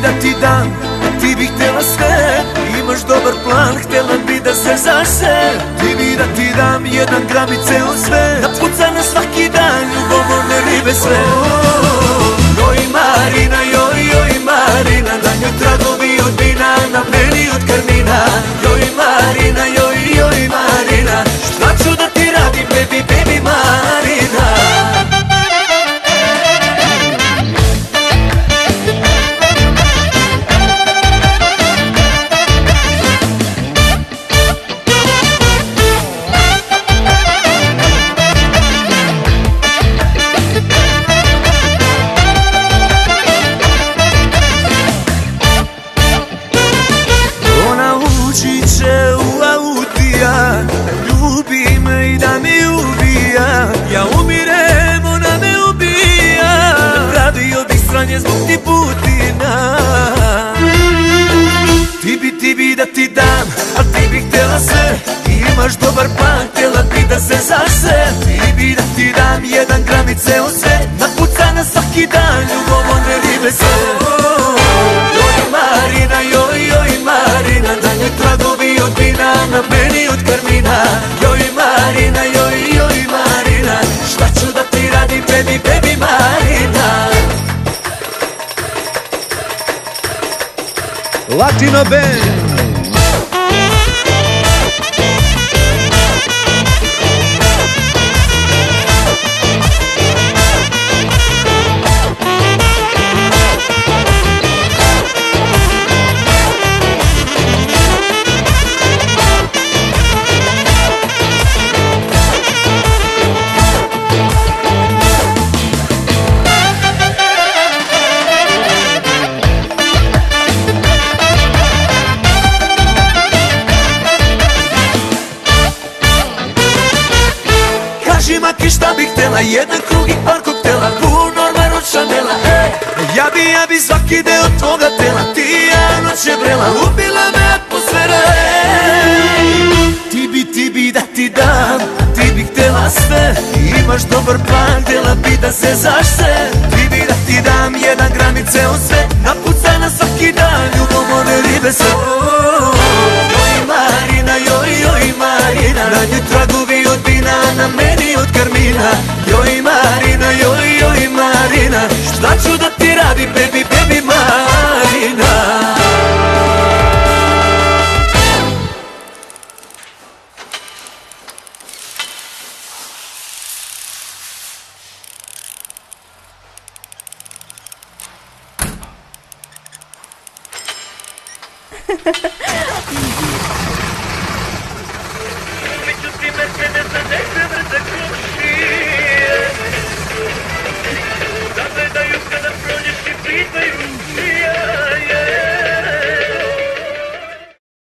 bi da ti dam, a ti bi htjela sve. Imaš dobar plan, htjela bi da se zaše. Ti bi da ti dam 1 gram i ceo sve. Napucana svaki dan, ljubomorne ribe sve. Joj Marina, joj Marina, na njoj tragovi od vina, na meni od karmina. Joj Marina, joj Marina, šta ću da ti radim, baby Marina. Zbog ti Putina. Ti bi da ti dam, a ti bi htjela sve. Imaš dobar plan, htjela bi da se zaše. Ti bi da ti dam 1 gram i ceo sve. Napucana svaki dan, ljubomorne ribe sve. Joj Marina, joj Marina, na njoj tragovi od vina, na meni od karmina. Joj Marina, joj Marina, šta ću da ti radim, baby Marina. Latino Band. Maki šta bih htjela, 1 krug i par koktela, pun ormar od Chanela. Ja bi svaki deo tvoga tela, ti i ja noće vrela, ubila me atmosfera. Ti bi da ti dam, ti bi htjela sve. Imaš dobar plan, htjela bi da se zaše. Ti bi da ti dam 1 gram i ceo sve. Napucana svaki dan, ljubomorne ribe sve. Joj Marina, joj Marina, na njoj tragovi od vina, na meni od karmina. Joj Marina, joj Marina, šta ću da ti radim, baby Marina. Međutim, Mercedes